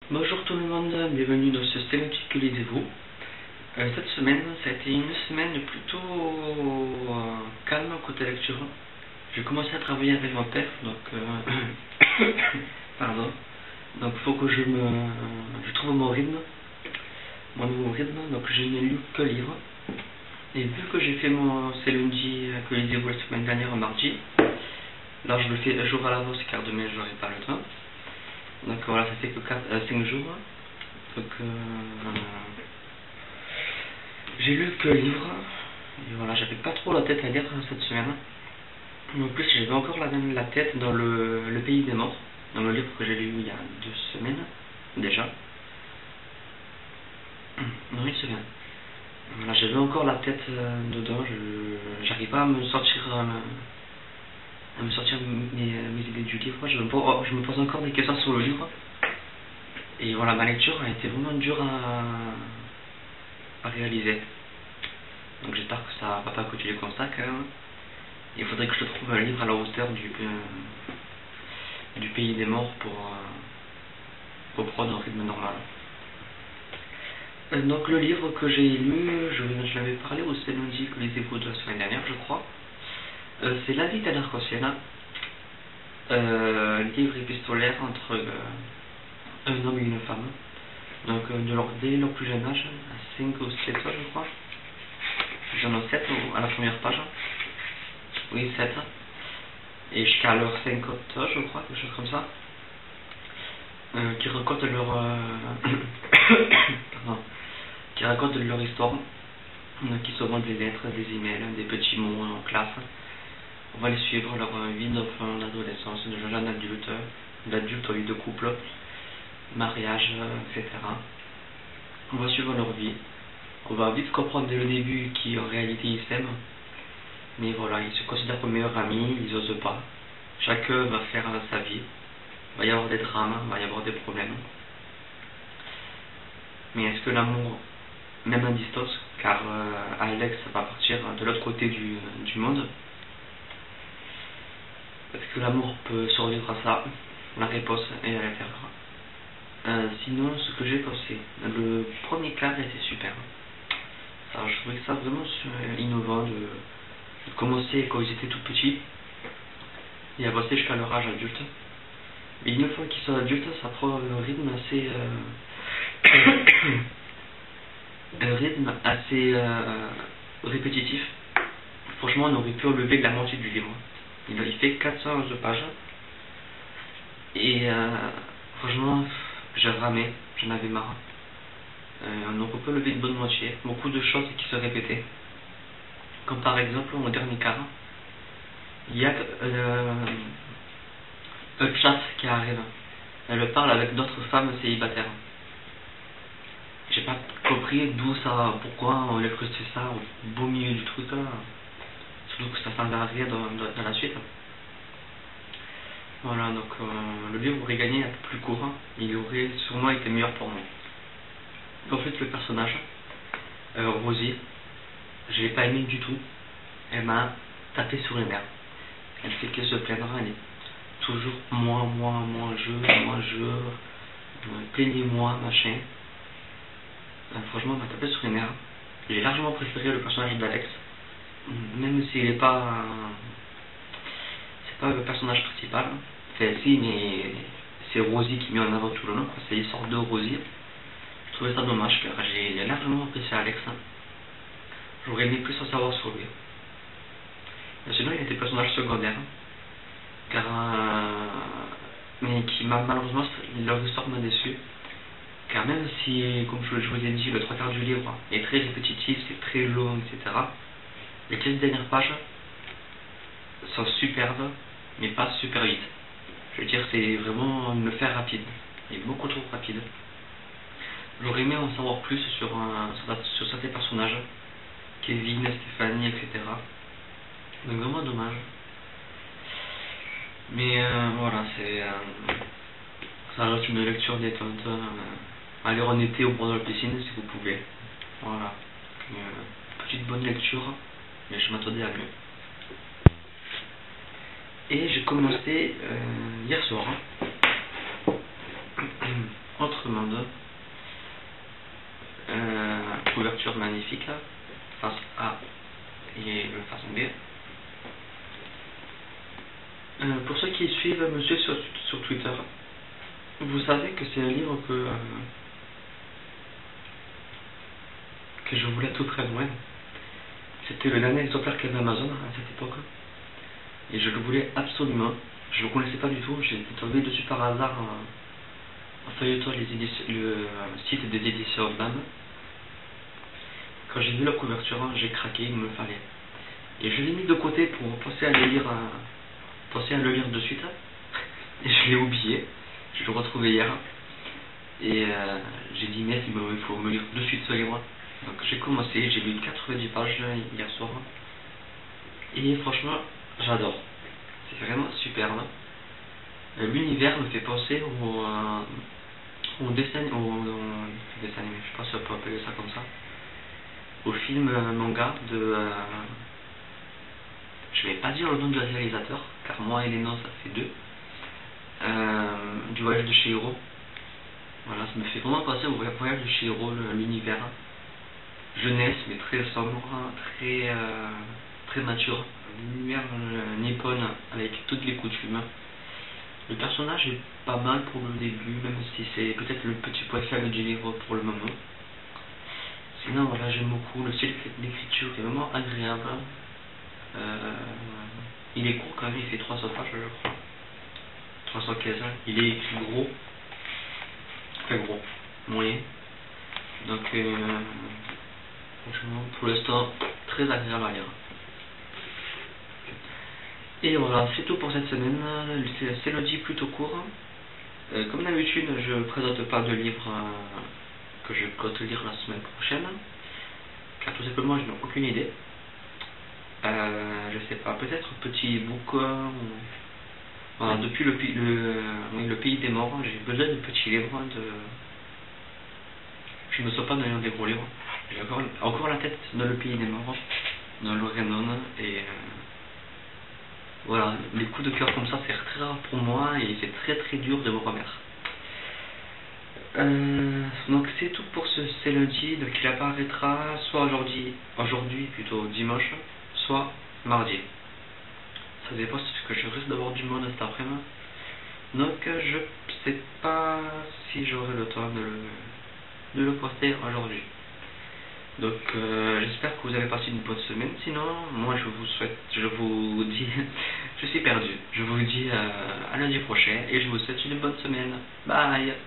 Bonjour tout le monde, bienvenue dans ce Stellantis que lisez-vous. Cette semaine, ça a été une semaine plutôt calme côté lecture. J'ai commencé à travailler avec mon père, donc pardon. Donc il faut que je trouve mon nouveau rythme. Donc je n'ai lu que livre. Et vu que j'ai fait mon Stellantis que lisez-vous la semaine dernière mardi, là je le fais un jour à l'avance car demain je n'aurai pas le temps. Donc voilà, ça fait que 5 jours. Donc j'ai lu que livre. Et voilà, j'avais pas trop la tête à lire cette semaine. En plus, j'avais encore la tête dans le pays des morts, dans le livre que j'ai lu il y a 2 semaines déjà. Non, une semaine. Voilà, j'avais encore la tête dedans. J'arrive pas à me sortir mes idées du livre. Je me pose encore des questions sur le livre. Et voilà, ma lecture a été vraiment dure à réaliser. Donc j'espère que ça va pas continuer comme ça quand même. Il faudrait que je trouve un livre à la hauteur du pays des morts pour prendre un rythme normal. Donc le livre que j'ai lu, je l'avais parlé au Stellantis que lisez-vous de la semaine dernière, je crois. C'est La Vita d'Arcosiana, livre épistolaire entre un homme et une femme. Donc dès leur plus jeune âge, à 5 ou 7 ans je crois. J'en ai 7 à la première page. Oui, 7. Et jusqu'à leur 50 ans je crois, quelque chose comme ça. Qui racontent qui racontent leur histoire, qui se vendent des lettres, des emails, des petits mots en classe. On va les suivre, leur vie d'enfant, d'adolescence, de jeune adulte, d'adulte, vie de couple, mariage, etc. On va suivre leur vie. On va vite comprendre dès le début qu'en réalité ils s'aiment. Mais voilà, ils se considèrent comme meilleurs amis, ils osent pas. Chacun va faire sa vie. Il va y avoir des drames, il va y avoir des problèmes. Mais est-ce que l'amour, même à distance, car Alex va partir de l'autre côté du monde, est-ce que l'amour peut survivre à ça? La réponse est à l'intérieur. Sinon, ce que j'ai pensé, le premier cadre était super. Alors, je trouvais ça vraiment innovant de commencer quand ils étaient tout petits et avancer jusqu'à leur âge adulte. Mais une fois qu'ils sont adultes, ça prend un rythme assez répétitif. Franchement, on aurait pu enlever de la moitié du livre. Il fait 411 pages. Et franchement, j'ai ramé, j'en avais marre. On aurait pu enlever une bonne moitié. Beaucoup de choses qui se répétaient. Comme par exemple, au dernier quart, il y a un chat qui arrive. Elle parle avec d'autres femmes célibataires. J'ai pas compris d'où ça, pourquoi on a incrusté ça au beau milieu du truc là. Surtout que ça s'en va rien dans la suite. Voilà, donc le livre aurait gagné un peu plus court. Il aurait sûrement été meilleur pour moi. Ensuite, le personnage, Rosie, je l'ai pas aimé du tout. Elle m'a tapé sur les nerfs. Elle fait que se plaindre, elle est toujours moi, je, plaignez-moi, machin. Franchement, elle m'a tapé sur les nerfs. J'ai largement préféré le personnage d'Alex, même s'il n'est pas c'est pas le personnage principal. Enfin si, mais c'est Rosie qui met en avant tout le long, c'est l'histoire de Rosie. Je trouvais ça dommage car j'ai largement apprécié Alex. J'aurais aimé plus en savoir sur lui. Mais sinon il y a des personnages secondaires car mais qui malheureusement leur histoire m'a déçu. Car même si, comme je vous ai dit, le 3/4 du livre est très répétitif, c'est très long, etc., les 15 dernières pages sont superbes, mais pas super vite. Je veux dire, c'est vraiment une affaire rapide, et beaucoup trop rapide. J'aurais aimé en savoir plus sur certains personnages, Kevin, Stéphanie, etc. Donc vraiment dommage. Mais voilà, ça reste une lecture détente. Allez en été au bord de la piscine si vous pouvez. Voilà. Petite bonne lecture, mais je m'attendais à mieux. Et j'ai commencé hier soir Autre monde. Couverture magnifique là, face A et le face B. Pour ceux qui suivent monsieur sur Twitter, vous savez que c'est un livre que je voulais tout très loin. C'était le dernier exemplaire qu'il y avait Amazon à cette époque. Et je le voulais absolument. Je ne le connaissais pas du tout. J'ai tombé dessus par hasard en feuilletant le site des éditions BAM. Quand j'ai vu la couverture, j'ai craqué, il me fallait. Et je l'ai mis de côté pour penser à le lire de suite. Et je l'ai oublié. Je l'ai retrouvé hier. Et j'ai dit, mais il faut me lire de suite ce livre. Donc j'ai commencé, j'ai lu 90 pages hier soir. Et franchement, j'adore. C'est vraiment superbe. L'univers me fait penser au dessin animé, je sais pas si on peut appeler ça comme ça. Au film manga de... je vais pas dire le nom du réalisateur, car moi et les noms ça fait deux. Du voyage de Chihiro. Voilà, ça me fait vraiment penser au voyage de Chihiro, l'univers. Jeunesse, mais très sombre, très mature. Lumière nippone avec toutes les coutumes. Le personnage est pas mal pour le début, même si c'est peut-être le petit point faible du livre pour le moment. Sinon, voilà, j'aime beaucoup. Le style d'écriture est vraiment agréable. Il est court quand même, il fait 300 pages, je crois. 315, il est écrit gros. Très gros, moyen. Donc, franchement, pour l'instant, très agréable à lire. Et voilà, c'est tout pour cette semaine. C'est le dit plutôt court. Comme d'habitude, je ne présente pas de livres que je compte lire la semaine prochaine. Car tout simplement, je n'ai aucune idée. Je sais pas, peut-être petit book. Voilà, depuis le pays des morts, j'ai besoin de petits livres. Je ne me sens pas dans des gros livres. J'ai encore la tête dans le pays des morts, dans le Renon, et voilà, les coups de cœur comme ça c'est très rare pour moi et c'est très dur de me remettre. Donc c'est tout pour ce lundi, donc il apparaîtra soit aujourd'hui plutôt dimanche, soit mardi. Ça dépend parce que je risque d'avoir du monde cet après-midi. Donc je sais pas si j'aurai le temps de le poster aujourd'hui. Donc j'espère que vous avez passé une bonne semaine. Sinon, moi je vous dis, je suis perdu. Je vous dis à lundi prochain et je vous souhaite une bonne semaine. Bye.